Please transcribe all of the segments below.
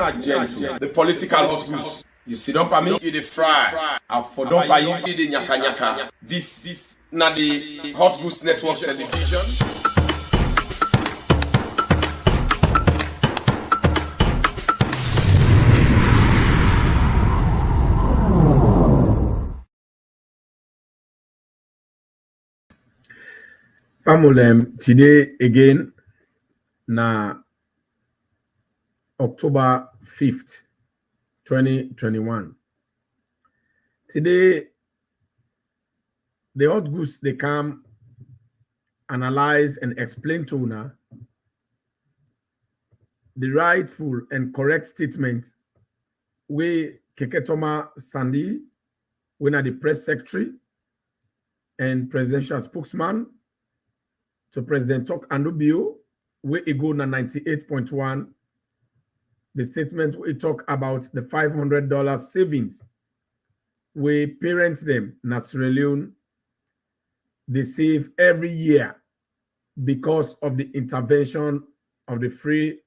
gentle. The political hot goose. You see, don't permit you the fry. For don't buy you the nyaka nyaka. This not the Hot Goose Network television. Family, today again, na October 5th, 2021. Today, the Hot Goose, they come analyze and explain to una the rightful and correct statement where Keketorma Sandy, when are the press secretary and presidential spokesman to President Tok Andubio, where it go na 98.1. The statement we talk about the $500 savings we parents them na Sierra Leone they save every year because of the intervention of the free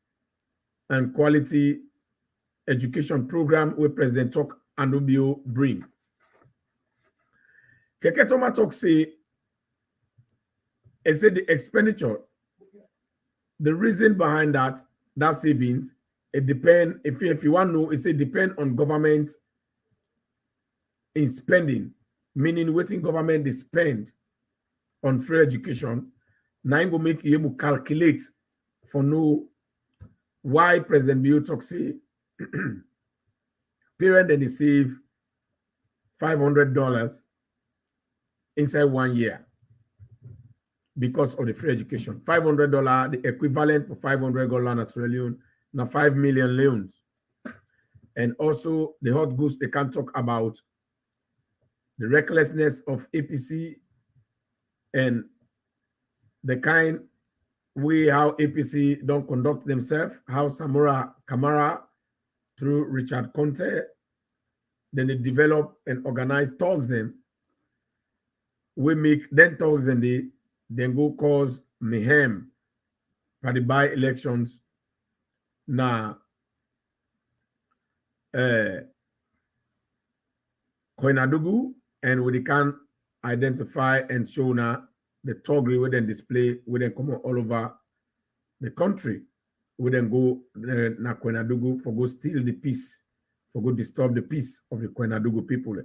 and quality education program where President Tok Andubio bring. Keketorma Tok say the expenditure, the reason behind that savings, it depend, if you want to know, it depend on government in spending, meaning waiting government they spend on free education. Now go make you able to calculate for know why President Bio Tok say parent and they save $500 inside 1 year because of the free education. $500, the equivalent for $500 in Australia, now 5 million loans. And also the Hot Goose, they can talk about the recklessness of APC and the kind way how APC don't conduct themselves, how Samora Kamara through Richard Conte, then they develop and organize talks them. We make then talks and they then go cause mayhem for the by-elections na Koinadugu, and we can identify and show now the toggery we then display, we then come all over the country. We then go na Koinadugu for go steal the peace, for go disturb the peace of the Koinadugu people.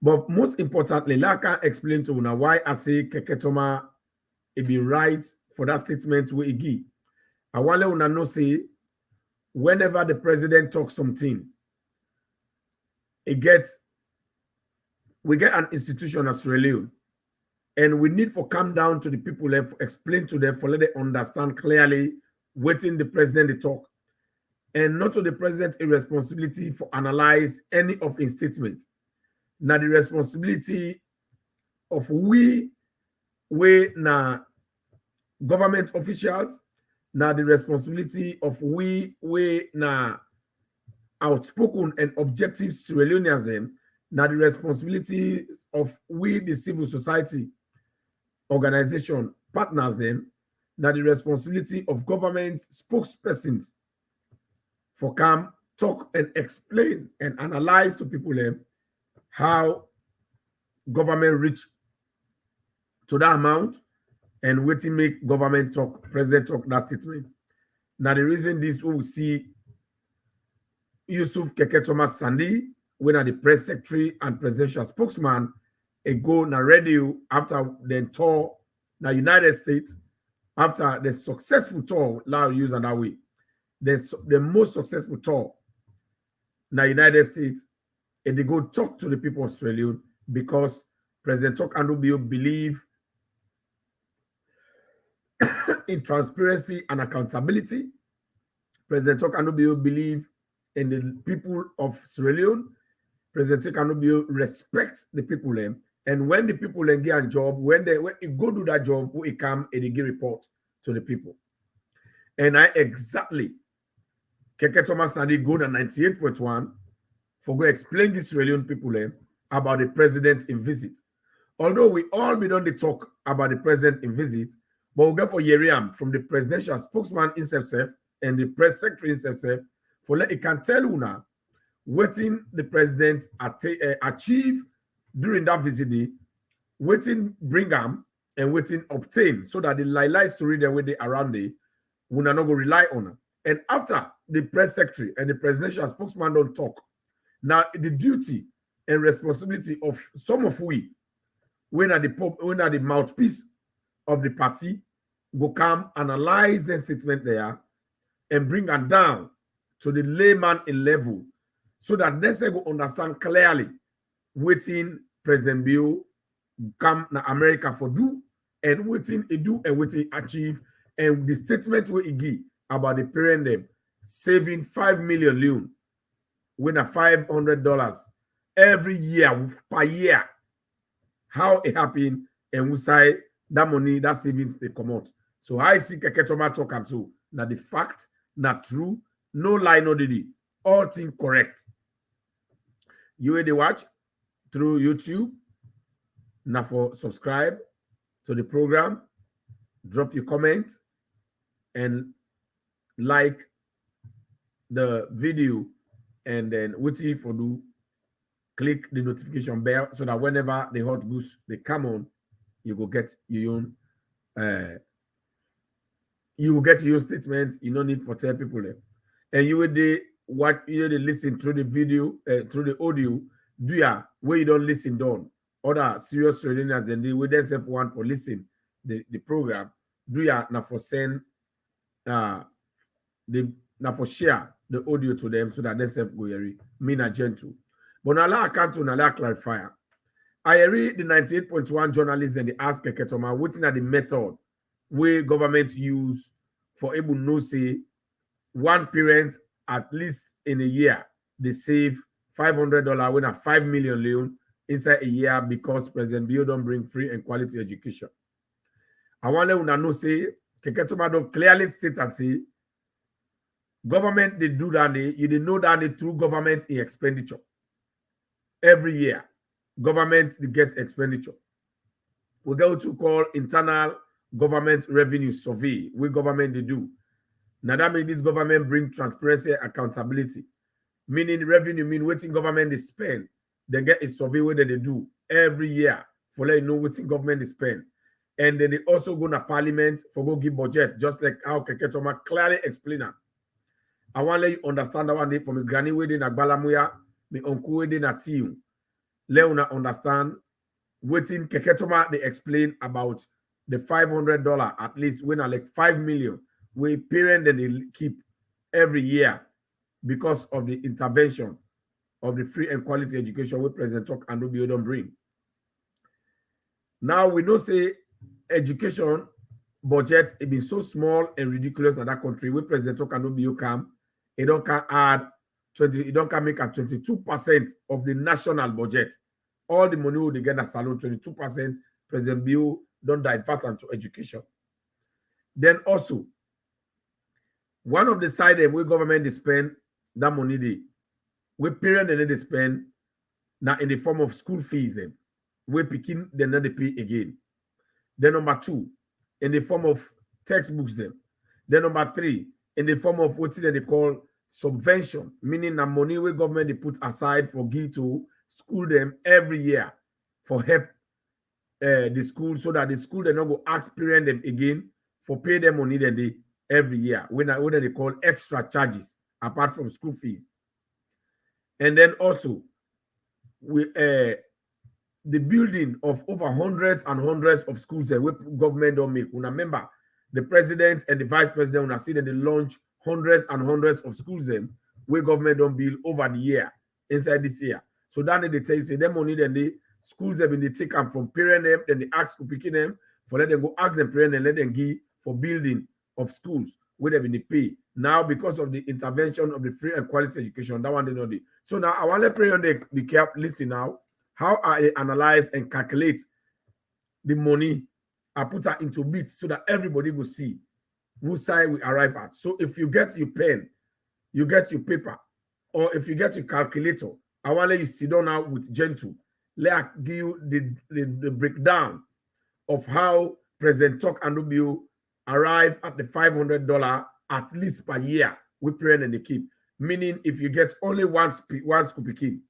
But most importantly, like I can explain to you now why I say Keketorma it be right for that statement we give. I want to know say whenever the president talks something, we get an institution as Sierra Leone, and we need for come down to the people and explain to them for let them understand clearly waiting the president they talk, and not to the president's irresponsibility for analyze any of his statements. Now the responsibility of we na government officials, now the responsibility of we na outspoken and objective Sierra Leoneans them, now the responsibility of we the civil society organization partners them, now the responsibility of government spokespersons for come talk and explain and analyze to people them how government reach to that amount and waiting make government talk, president talk that statement. Now the reason this we see Yusuf Keketorma Sandy, when are the press secretary and presidential spokesman, a go na radio after the tour na United States, after the successful tour, now use that way. The most successful tour na United States, and they go talk to the people of Australia because President Tok Andubio believe in transparency and accountability. President Tok Andubio believe in the people of Sierra Leone. President Tok Andubio respects the people them, and when the people then get a job, when he go do that job, he come and they give report to the people. And I exactly Keketorma Sandy go to 98.1 for go explain this Sierra Leone people about the president in visit. Although we all be done the talk about the president in visit, but we'll go for Yeriam from the presidential spokesman himself and the press secretary himself for let it can tell una waiting the president achieve during that visit, waiting bring them and waiting obtain so that the lie story the way they around it will not go rely on her. And after the press secretary and the presidential spokesman don't talk, now the duty and responsibility of some of we when at the mouthpiece of the party go come analyze the statement there and bring them down to the layman in level so that they say go understand clearly waiting President Bill come na America for do and waiting he do and waiting achieve and the statement where he give about the parent them saving 5 million loan when a $500 every year per year. How it happen and we say that money, that savings they come out. So I see Keketorma talk am so na the fact, not true, no lie, no did all things correct. You will watch through YouTube. Now for subscribe to the program, drop your comment and like the video, and then what if you do click the notification bell so that whenever the hot goose they come on, you will get your own you will get your statements. You no need for tell people them. And you will listen through the video, through the audio, do ya where you don't listen down. Other serious trainers then they will themselves one for listen the program. Do ya now for send now for share the audio to them so that they self go hear mean a gentle. But now I can't clarify. I read the 98.1 journalists and they ask Keketorma waiting at the method where government use for able no say one parent at least in a year they save $500 when a 5 million loan inside a year because President Bill don't bring free and quality education. I want to know say Keketorma don't clearly state and say government they do that you know that they through government in expenditure every year. Government gets expenditure. We go to call internal government revenue survey. What government they do. Now that means this government bring transparency, accountability. Meaning revenue mean what government they spend. They get a survey where they do every year for let you know what government they spend. And then they also go to parliament for go give budget, just like how Keketorma clearly explain it. I want to let you understand that one day from my granny way in Agbalamuya, my uncle way in Atiyu. Let you understand waiting Keketorma they explain about the $500 at least when I like 5 million we parent and they keep every year because of the intervention of the free and quality education we President talk and we don't bring. Now we know say education budget it been so small and ridiculous in that country. We President talk and we come it don't can add 20, it don't can make a 22% of the national budget. All the money will they get at salon 22%. President Bill don't divert into education. Then also, one of the side where government they spend that money we parent and they spend now in the form of school fees them. We picking then they pay again. Then number 2, in the form of textbooks them. Then number 3, in the form of what they call subvention, meaning the money where government they put aside for give to school them every year for help the school so that the school they not go ask parent them again for pay them money then they every year when they call extra charges apart from school fees. And then also we the building of over hundreds and hundreds of schools that government don't make. Remember the president and the vice president when I see that they launch hundreds and hundreds of schools them where government don't build over the year inside this year. So then they tell you say them money then the schools have been they take them from parent them, then they ask to picking them for let them go ask them parent and let them give for building of schools where they've been pay. Now because of the intervention of the free and quality education, that one they know the. So now I want to pray on the be careful. Listen now, how I analyze and calculate the money I put that into bits so that everybody will see whose side we arrive at. So if you get your pen, you get your paper, or if you get your calculator, I want to let you sit down now with gentle. Let I give you the breakdown of how President Tok Andubio arrived at the $500 at least per year we parent and they keep. Meaning if you get only one school pikin,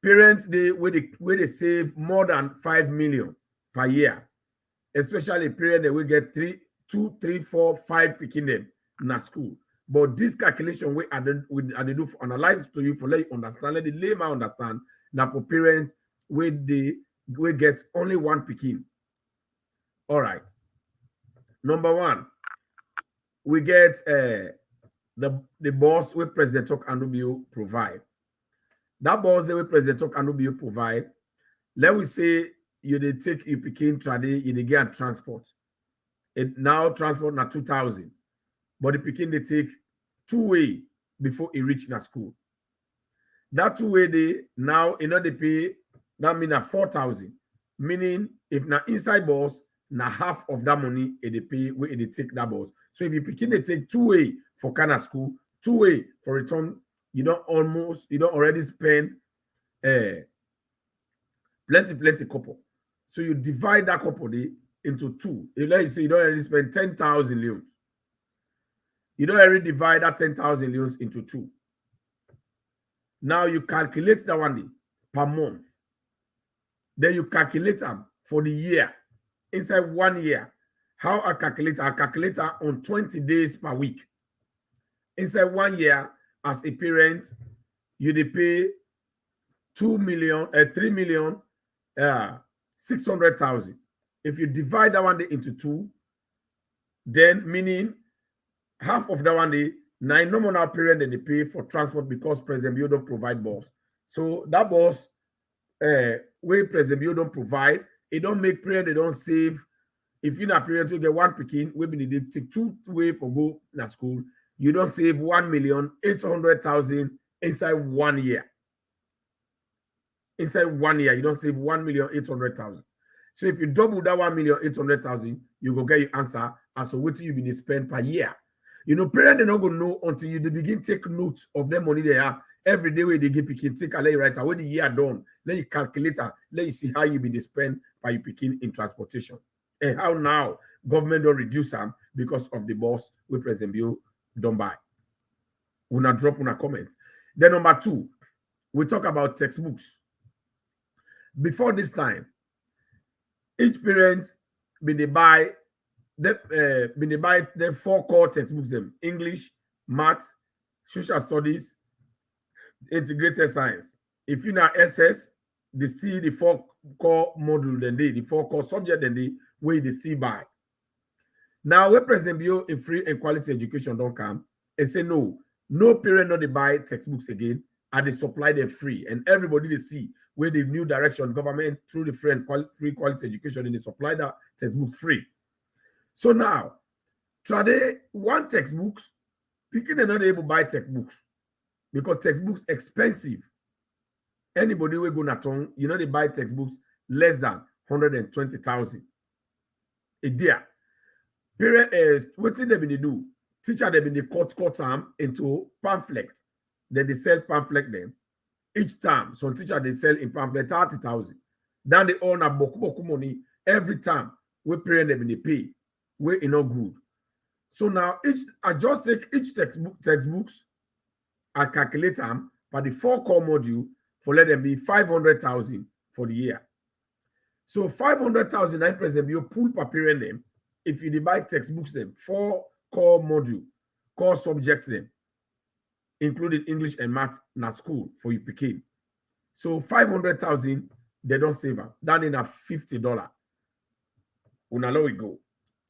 parents where they save more than 5 million per year, especially parent that we get 2, 3, 4, 5 pikin them in a school. But this calculation we do for analyze to you for let you understand, let the layman understand that for parents we get only one pikin. All right. Number one, we get the boss where President Tok Anubio provide. That boss where President Tok Anubio provide, let we say you they take you pikin trade, you they get transport. It now transport na 2,000. But the pikin they take 2-way before he reach na school. That 2-way they now they pay, that mean na 4,000. Meaning if na inside bus, na half of that money they pay where they take that bus. So if you pikin they take 2-way for Kana school, 2-way for return, you don't already spend plenty couple. So you divide that couple day into 2. If let's say you don't already spend 10,000 leons. You don't already divide that 10,000 leons into 2. Now you calculate that one day per month. Then you calculate them for the year. Inside 1 year. How I calculate? I calculate on 20 days per week. Inside 1 year, as a parent, you pay 3 million 600,000. If you divide that one day into 2, then meaning half of that one day, 9 nominal parent that they pay for transport because President Bio don't provide bus. So that bus, where President Bio don't provide, it don't make parent, they don't save. If you're not parent to get one pikin, we need to take 2-way for go to school. You don't save 1,800,000 inside 1 year. Inside 1 year, you don't save 1,800,000. So if you double that 1,800,000, you go get your answer as to what you be spend per year. You know, parents they're not gonna know until you begin take notes of the money they have every day where they give pikin, take a lay right when the year done. Then you calculate, let you see how you be spend by your pikin in transportation. And how now government don't reduce them because of the boss we President Bio don't buy. We'll not drop on a comment. Then number 2, we talk about textbooks. Before this time, each parent when they buy the 4 core textbooks them: English, Math, Social Studies, Integrated Science. If you now SS, they still the 4 core module then the 4 core subject then they where they still buy. Now when President Bio in free and quality education don't come and say no parent not they buy textbooks again and they supply them free and everybody they see where the new direction government through the free quality education and they supply that textbook free. So now, today, one textbooks, people are not able to buy textbooks because textbooks expensive. Anybody will go na town, they buy textbooks less than 120,000 a year. Parent is what they been do? Teacher they been cut them into pamphlet. Then they sell pamphlet them each time. So teacher they sell in pamphlet 30,000. Then they own a boku money every time. We parent they been pay. We're not good. So now I just take each textbooks, I calculate them for the 4 core module for let them be 500,000 for the year. So 500,000 I present you pool per parent them. If you buy textbooks them 4 core module, core subjects them, including English and Math na school for you pikin. So 500,000 they don't save them. That in a $50. Una let it go.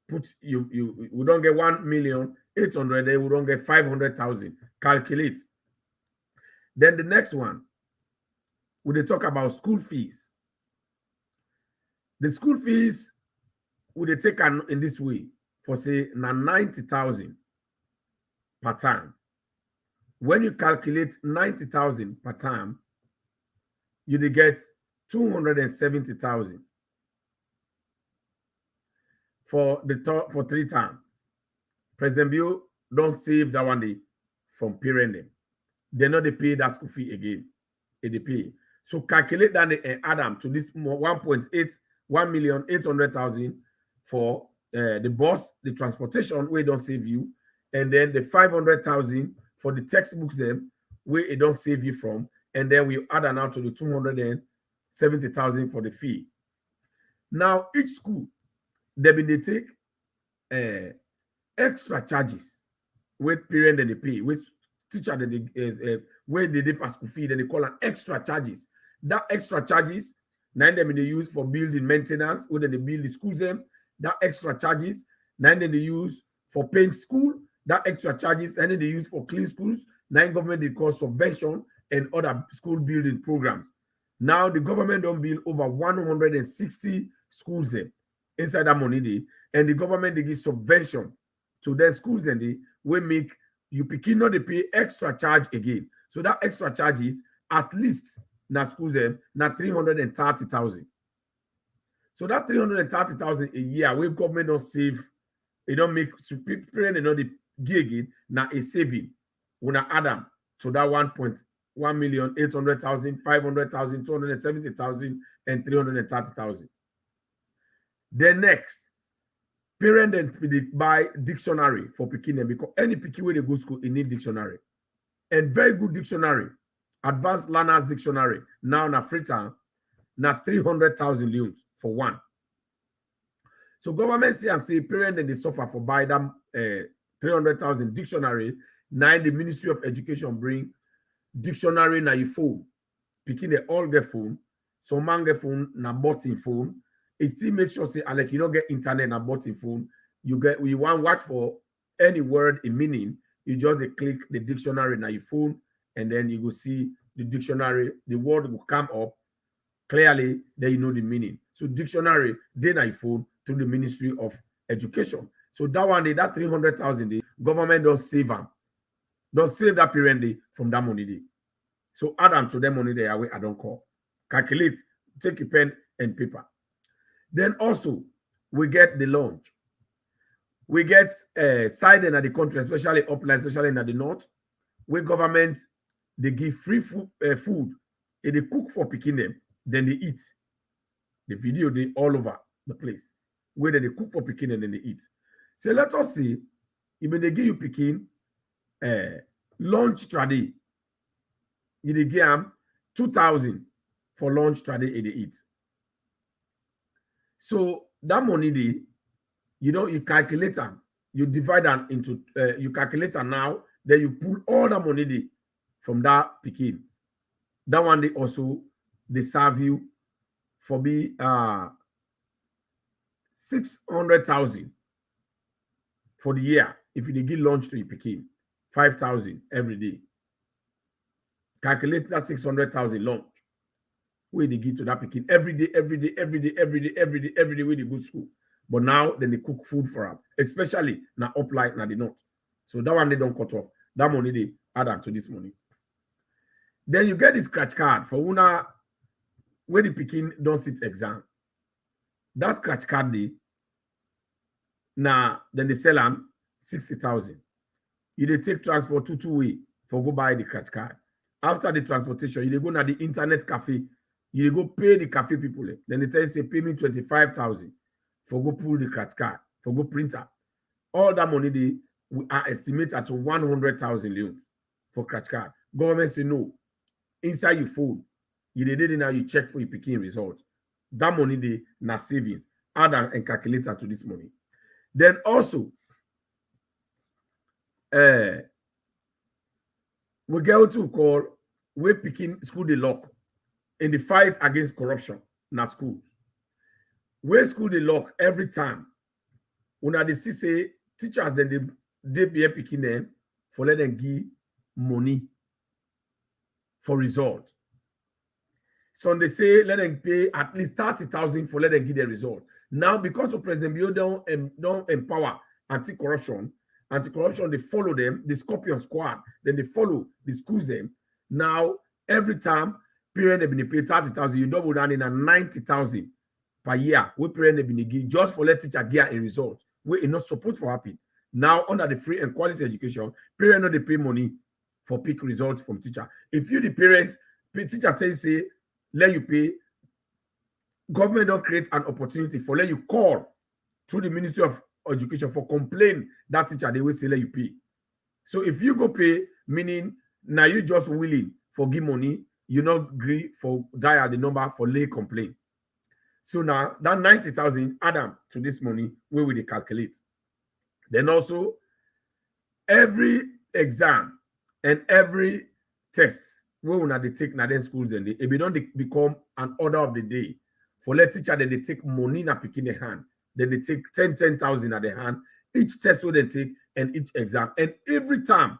Put we don't get 1,800,000, then we don't get 500,000. Calculate. Then the next one, when they talk about school fees. The school fees would they take in this way for say 90,000 per term. When you calculate 90,000 per term, you get 270,000. For 3 terms. President Bio don't save that one day from parent them. They not they pay that school fee again. They pay. So calculate that and add them to this 1,800,000 for the bus, the transportation where don't save you, and then the 500,000 for the textbooks them where it don't save you from, and then we add an out to the 270,000 for the fee. Now each school they take extra charges with parent and they pay, with teacher that they where they pass school fee, then they call an extra charges. That extra charges, now them they use for building maintenance, whether they build the schools them, that extra charges, now they use for paying school, that extra charges, and then they use for clean schools, now government they call subvention and other school building programs. Now the government don't build over 160 schools there inside that money day, and the government they give subvention to their schools and they will make you picking not they pay extra charge again. So that extra charge is at least na schools them na 330,000. So that 330,000 a year where government don't save, they don't make parent not the give again na a saving. When I add them to that 1,800,000, 500,000, 270,000, and 330,000. Then next, parent then buy dictionary for picking them because any picking where they go school, it need dictionary. And very good dictionary, advanced learners dictionary, now na free time, na 300,000 leons for one. So government say parent then they suffer for buy them 300,000 dictionary. Now the Ministry of Education bring dictionary na your phone. Picking they all get phone. Some man get phone na button phone. It still make sure say like you don't get internet na button phone. You want watch for any word in meaning. You just click the dictionary na your phone, and then you go see the dictionary. The word will come up clearly. Then you know the meaning. So dictionary they na your phone through the Ministry of Education. So that one day, that 300,000 government don't save them. Don't save that parent day from that money day. So add them to that money day away. I don't call. Calculate. Take a pen and paper. Then also we get the lunch. We get side in the country, especially upland, especially in the north, where government they give free food, and they cook for picking them, then they eat. The video they all over the place. Where they cook for picking and then they eat. So let us see if they give you picking lunch trade. They give them 2,000 for lunch trade and they eat. So that money they, you calculate them, you divide them into you calculate them now, then you pull all the money they from that picking. That one they also they serve you for be 600,000 for the year. If you give lunch to your picking, 5,000 every day. Calculate that 600,000 lunch. Where they give to that picking every day where they go to school. But now then they cook food for them, especially now uplight now they not. So that one they don't cut off. That money they add on to this money. Then you get the scratch card for una where the picking don't sit exam. That scratch card day now then they sell them 60,000. You they take transport two way for go buy the scratch card. After the transportation, you they go to the internet cafe. You go pay the cafe people. Then they tell you say pay me 25,000 for go pull the scratch card, for go printer. All that money they are estimated to 100,000 leons for scratch card. Government say no. Inside your phone, you did it now. You check for your picking result. That money they na savings. Add and calculate to this money. Then also, we get to call we picking school the lock in the fight against corruption in our schools. Where school the lock every time. When they see say teachers then they be picking them for let them give money for result. So they say let them pay at least 30,000 for let them give their result. Now because of President Bio don't empower anti-corruption, they follow them, the Scorpion Squad, then they follow the schools them. Now every time parent they been pay 30,000, you double down in a 90,000 per year. We parent they been give just for let teacher get a result. We are not supposed to happen. Now under the free and quality education, parent know they pay money for pick results from teacher. If you the parent, teacher say let you pay, government don't create an opportunity for let you call through the Ministry of Education for complain that teacher they will say let you pay. So if you go pay, meaning now you just willing for give money, you not agree for dial the number for lay complaint. So now that 90,000 add up to this money, where will they calculate? Then also every exam and every test where una they take na then schools and it be don't become an order of the day for let teacher that they take money na pick in the hand, then they take 10,000 at the hand, each test will they take and each exam, and every time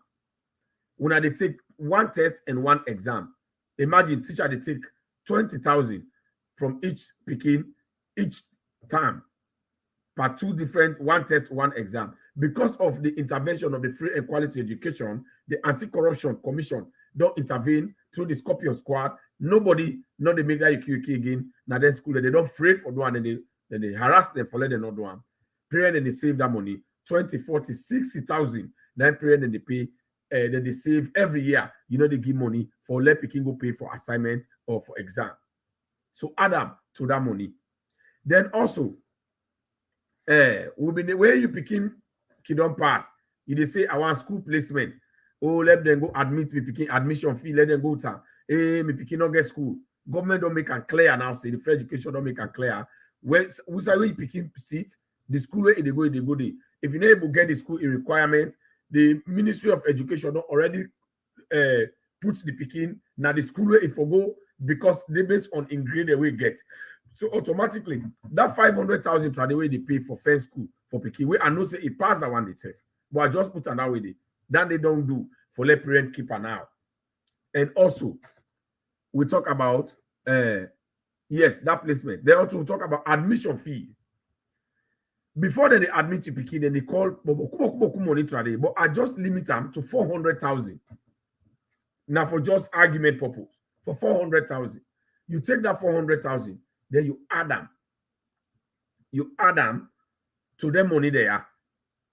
una they take one test and one exam. Imagine teacher they take 20,000 from each picking each time per two different, one test, one exam. Because of the intervention of the Free and Quality Education, the Anti-Corruption Commission don't intervene through the Scorpion Squad. Nobody, not they make that UQ again. Now then school, they don't afraid for doing, and then they harass them for letting them not do them. Period, and they save that money, 20, 40, 60,000. Then period, and they pay, then they save every year. You know, they give money for let picking go pay for assignment or for exam. So add up to that money. Then also, will be the way you picking kidon pass. You they say I want school placement. Oh, let them go admit me picking admission fee. Let them go to me picking not get school. Government don't make it clear now. Say the free education don't make it clear. Where you picking seat, the school where they go there. If you're not able to get the school in requirement, the Ministry of Education don't already put the picking now the school where if you go because they based on ingredient we get. So automatically, that 500,000 try the way they pay for first school for picking. We I know say it passed that one itself, but I just put another way. Then they don't do for let parent keep an eye. And also, we talk about yes, that placement. They also talk about admission fee. Before they admit you picking, then they call money trade, but I just limit them to 400,000. Now for just argument purpose, for 400,000, you take that 400,000. Then you add them. You add them to the money there.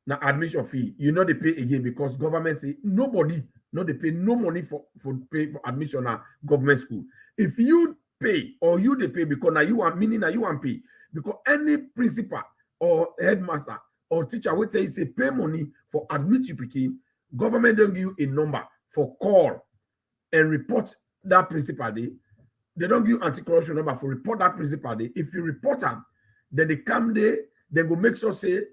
Now admission fee, you know they pay again because government say nobody, no they pay no money for pay for admission at government school. If you pay or you they pay because now you want meaning now you want pay because any principal or headmaster or teacher will tell you say pay money for admit you picking, government don't give you a number for call and report that principal day. They don't give anti-corruption number for report that principal day. If you report them, then they come there, they go make sure say,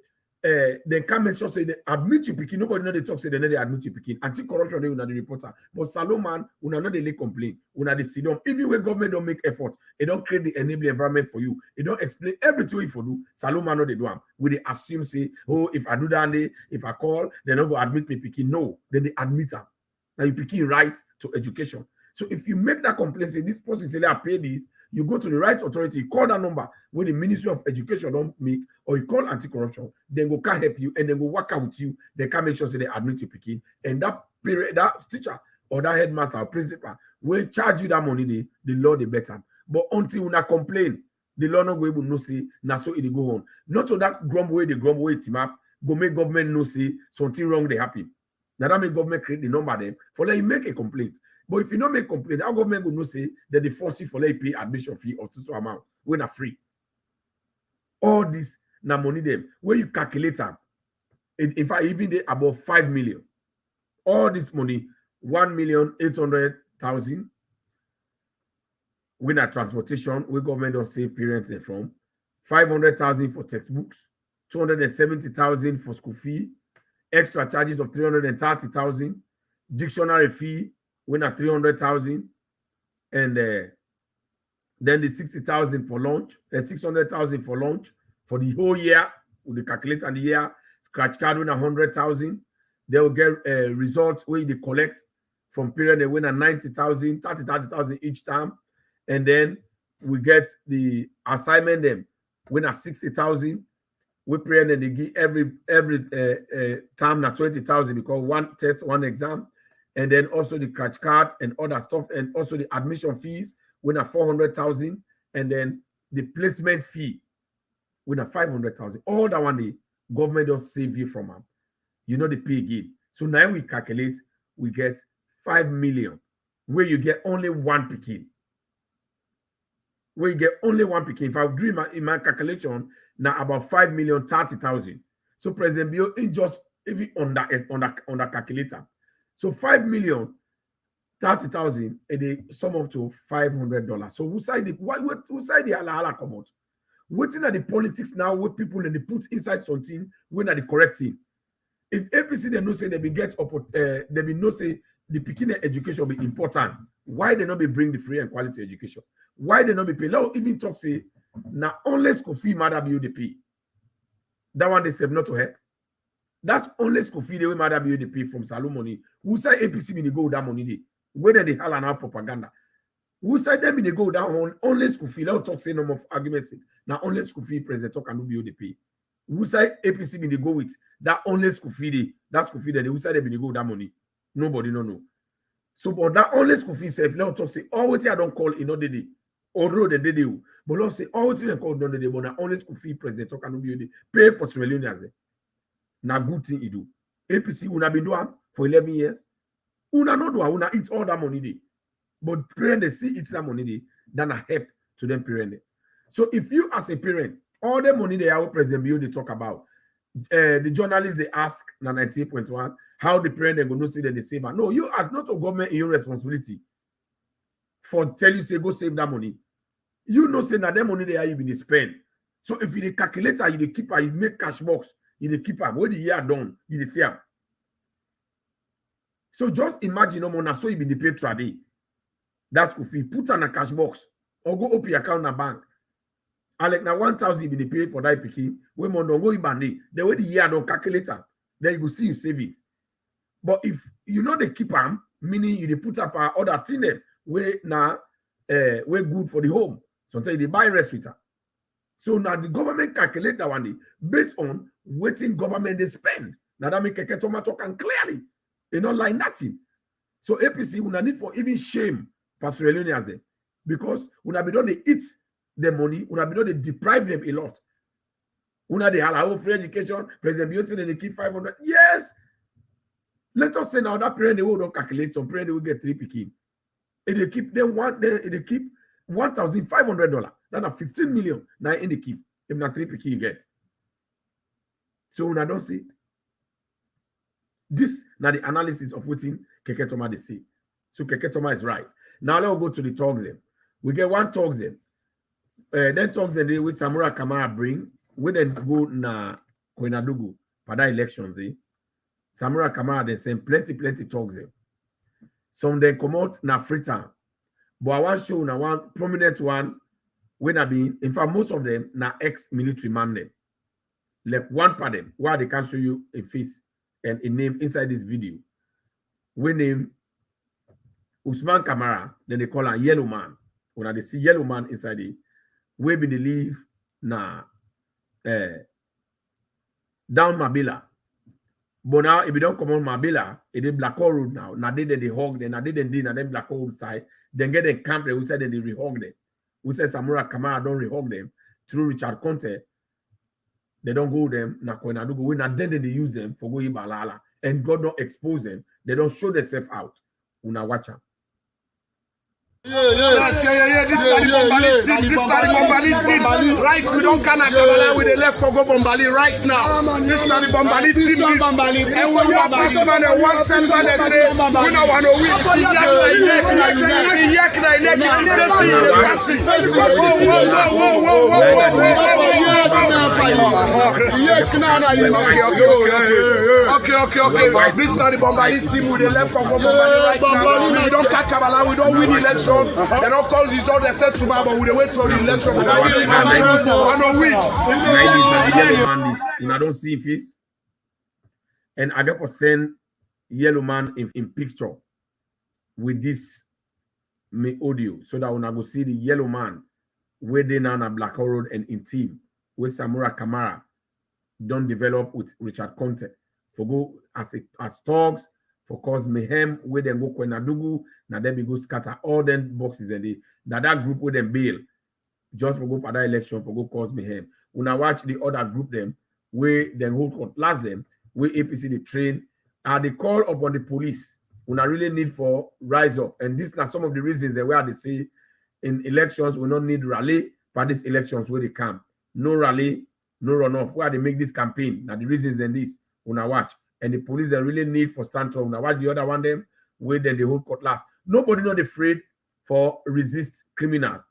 they can make sure say they admit you picking. Nobody know they talk say they know they admit you picking. Anti-corruption they will not the reporter. But Salomon will not they complain. Will not they sit down. Even when government don't make effort, they don't create the enabling environment for you. They don't explain everything if you do. Salomon know they do them. Will they assume say, oh, if I do that day, if I call, they don't go admit me picking. No, then they admit them. Now you picking right to education. So if you make that complaint, say this person say I pay this, you go to the right authority, you call that number when the Ministry of Education don't make, or you call anti-corruption, then go can help you and then go work out with you. They can make sure say they admit you picking, and that period, that teacher or that headmaster or principal will charge you that money. The law they better. But until you not complain, the law not go able no say na so it go on. Not so that grumble way team up go make government no say something wrong they happen. Now that make government create the number them for let you make a complaint. But if you don't make complaint, our government will not say that they force you for let you pay admission fee or so amount when are free. All this now money them where you calculate them. In fact, even they above 5 million. All this money, 1,800,000 when at transportation, where government don't save parents from, 500,000 for textbooks, 270,000 for school fee, extra charges of 330,000, dictionary fee when at 300,000, and then the 60,000 for lunch, 600,000 for lunch for the whole year. With the calculator and the year, scratch card win 100,000. They will get results where they collect from period. They win 90,000, 30,000 each time, and then we get the assignment them win 60,000. We period and they give every time 20,000 because one test, one exam. And then also the scratch card and other stuff, and also the admission fees, win 400,000, and then the placement fee, win 500,000. All that one the government don't save you from them. You know the pay again. So now we calculate, we get 5 million, where you get only one picking. Where you get only one picking. If I do in my calculation, now about 5,030,000. So President Bill, in just even on the calculator. So 5,030,000 and they sum up to $500. So who side the ala come out? Waiting at the politics now, what people and they put inside something when are the correct thing. If APC they no say they be get up, they be no say the Peking education be important. Why they not be bring the free and quality education? Why they not be pay? Now even talk say now only school fee matter UDP. That one they say not to help. That's only school fee they will matter UDP from Salon money. Who say APC be they go with that money? Whether they hell and our propaganda. Who said them they go down on only school fee? Now talk say no more arguments. Now only school fee president talk and no UDP. Who say APC be they go with that only school fee? That school fee they who say they be they go with that money? Nobody no. So but that only school fee say if now talk say all what I don't call in other day. Although they did you, but let's say all what you call done the but now only school fee president talk and no pay for Sierra Leone. Now good thing you do. APC una been doing for 11 years. Una no do una eat all that money day. But parent they still eat that money day, then a help to them parent. So if you as a parent, all the money they have President Bio they talk about, the journalists they ask na 98.1 how the parent they go see that they save. No, you as not a government in your responsibility for tell you say go save that money. You know say that money they are you be spend. So if you the calculator, you the keeper, you make cash box, you the keeper. When the year done, you the save. So just imagine no more so you be the pay trade. That's if you put on a cash box or go open your account in a bank. And like now 1,000 you be the pay for that picking. When more don't go ibandi, the way the year don't calculator, then you go see you save it. But if you know the keep them, meaning you put up other thing where now we're good for the home. Sometimes they buy rest with her. So now the government calculate that one day based on waiting government they spend. Now that make Keketorma talk and clearly. They not like nothing. So APC will not need for even shame Pastor Leone because when be done they eat the money, when be done they deprive them a lot. When they allow free education, President Bio said they keep 500. Yes. Let us say now that parent they will not calculate, some parent they will get 3 picking. And they keep them they keep $1,500. That's 15 million now in the keep. If not 3 picking you get. So when I don't see this now the analysis of what Keketorma they say. So Keketorma is right. Now let's go to the talks then. We get one talks then. Then talks then they with Samura Kamara bring. We then go na Koinadugu for that elections. Samura Kamara they send plenty talks then. Some then come out na free time. But I want show na one prominent one when I be in fact most of them na ex-military man them. Like one part them why they can show you a face and a name inside this video. We name Usman Kamara, then they call him Yellow Man. When they see Yellow Man inside it, we believe na down Mabila. But now if you don't come on Mabila, it is Black Hole Road now. Now they hug them, now they then Black Hole side, then get them camp there, we said then they rehog them. We said Samura Kamara don't rehog them through Richard Conte. They don't go them na Koinadugu. We not then they use them for going Balala. And God don't expose them. They don't show themselves out. Una watch them. This is the Bombali team. Right, we don't can Kabbalah with the left for go Bombali right now. This is the Bombali team. And when you have person on the one center, they say, we don't want to win. Okay. This is the Bombali team with the left for go Bombali right now. We don't can Kabbalah, we don't win election. They don't call this not the set tomorrow, but we wait for the election. I don't see face. And I therefore send Yellow Man in picture with this me audio so that when I go see the Yellow Man where they now on Black Road and in team where Samura Kamara don't develop with Richard Conte for go as talks for cause mayhem where they go Koinadugu, now then we go scatter all them boxes and that group with them bail just for go for that election for go cause mayhem. When I watch the other group them where then hold last them where APC the train they call upon the police when I really need for rise up. And this are some of the reasons that where they say in elections we don't need rally for these elections where they come. No rally, no runoff. Where they make this campaign. Now the reasons in this when I watch. and the police they really need for stand strong. Now, what the other one them wait then the whole court last. Nobody not afraid for resist criminals.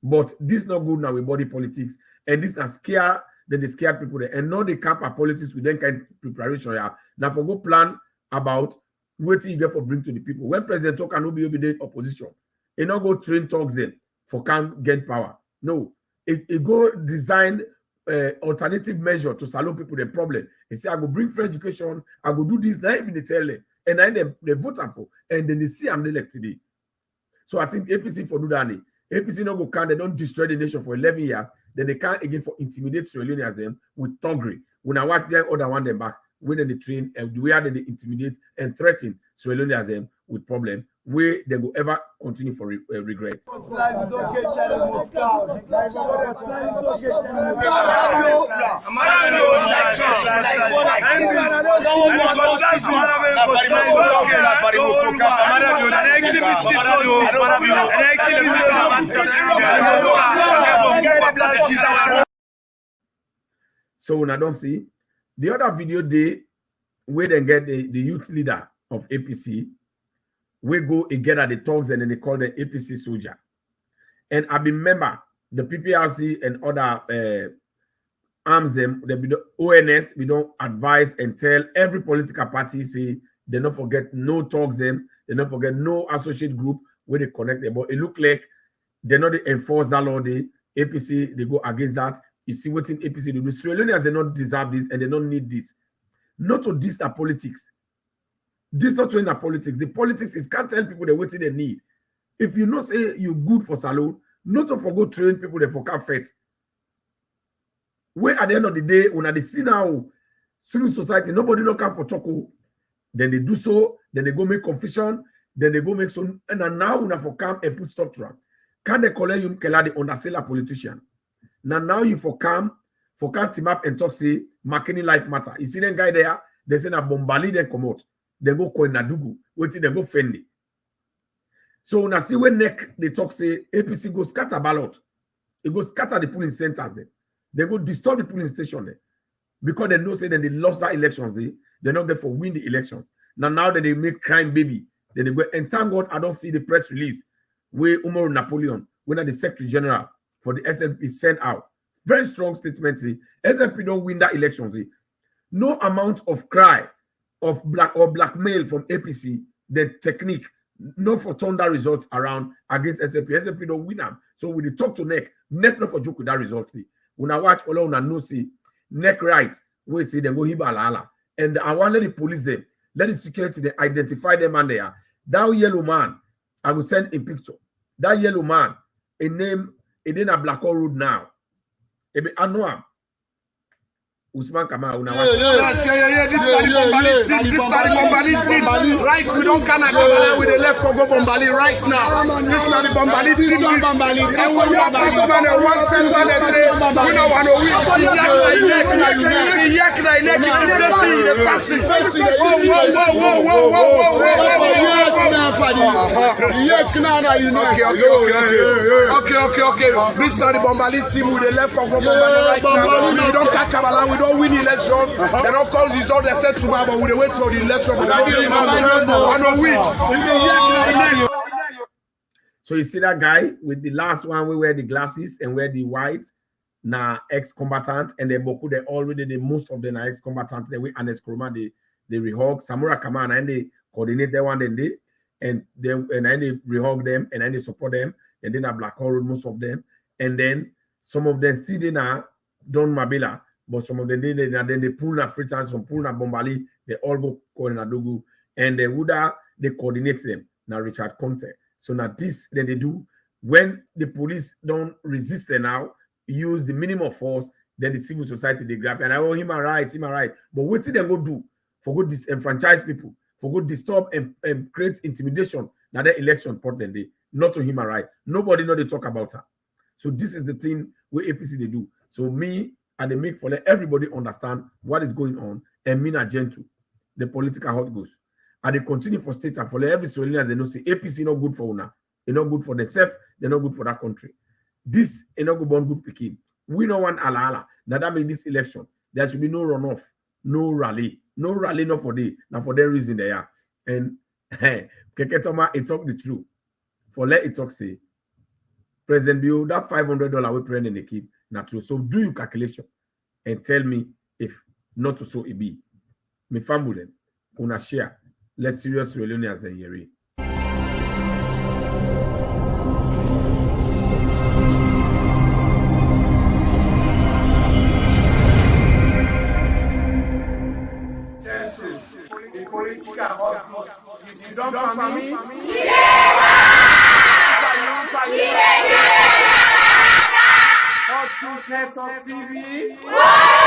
But this not good now with body politics. And this are scare, then they scare people there. And now they camp our politics with them kind of preparation. Yeah. Now for go plan about what you get for bring to the people. When President talk and be obedient opposition, it not go train talks them for can get power. No. It go design alternative measure to solve people the problem. They say I go bring free education, I go do this, now even they tell them, and then they vote for, and then they see I'm elected today. So I think APC for do that. APC no go can they don't destroy the nation for 11 years, then they can't again for intimidate Sierra Leoneans them with thuggery. When I watch them other one them back, when they train and the way they intimidate and threaten Sierra Leoneans them with problem, where they will ever continue for regret. So when I don't see the other video day where they get the youth leader of APC, we go again at the talks and then they call the APC soldier. And I remember the PPRC and other arms them, they be the ONS, we don't advise and tell every political party, say they don't forget no talks them, they don't forget no associate group where they connect them. But it look like they not enforce that law, the APC, they go against that. You see what in APC they do. Sierra Leoneans, they don't deserve this and they don't need this. Not to this that politics. This not in the politics. The politics is can't tell people the what they need. If you know say you're good for salon, not to forgo train people that for can't fit. Where at the end of the day, when they see now civil society, nobody no come for talk. Then they do so, then they go make confusion, then they go make some, and now when for come and put stop to them. Can they call you Kela the undersell a politician? Now you for come team up and talk say marketing life matter. You see that guy there, they say na bombali then come out. They go coin Nadugu, wait till they go Fendi. So when I see when neck they talk say APC go scatter ballot, it go scatter the polling centers there. They go disturb the polling station there. Because they know say that they lost that elections, they're not there for win the elections. Now that they make crime baby, then they go and thank God I don't see the press release where Umaru Napoleon, when the Secretary General for the SNP sent out. Very strong statement. SNP don't win that election. No amount of cry of blackmail from APC, the technique, no for turn that result around against SNP. SNP don't win them. So when they talk to NEC not for joke with that result. When I watch for long and no see NEC right, we see them go hibalala. And I want let the police them, let the security they identify them and there. That yellow man, I will send a picture. That yellow man, a name, it in a Black Road now. I know him. Usman Kama, this is the Bombali team. Right, we don't can Kabala with the left for go Bombali right now. This is the Bombali team. And when you have someone that wants to say, we don't want to win. Okay. This is the Bombali team with the left for go Bombali right now. We don't can Kabala. We don't win the election. They don't cause result. They said tomorrow, but we wait for the election. So you see that guy with the last one, we wear the glasses and wear the white. Now ex-combatant and they boku they already the most of them are ex-combatant. They we Anes Kroma they rehog Samura Kaman and they coordinate that one then they and then they rehog them and then they support them and then a Black Road most of them and then some of them still they now Don Mabila. But some of them then they pull na Fritan, some pull na Bombali, they all go Nadugu, and they coordinate them. Now Richard Conte. So now this then they do when the police don't resist them now, use the minimum force, then the civil society they grab and him are right. But what did they go do for good disenfranchise people, for good disturb and create intimidation? Now that election put them they not to him are right. Nobody know they talk about her. So this is the thing where APC they do. So me. And they make for let everybody understand what is going on and mean a gentle, the political hot goes. And they continue for state and for let every Sierra they know say APC not good for una, it's not good for themselves, they're not good for that country. This is not good picking. We don't want ala. Now that means this election, there should be no runoff, no rally. No rally, not for the, now for that reason they are. And Keketorma, it talk the truth. For let it talk say, President Bill, that $500 we print in the keep, not true. So do your calculation and tell me if not to so it be. Me family, una share, less serious religion as the year. Network TV.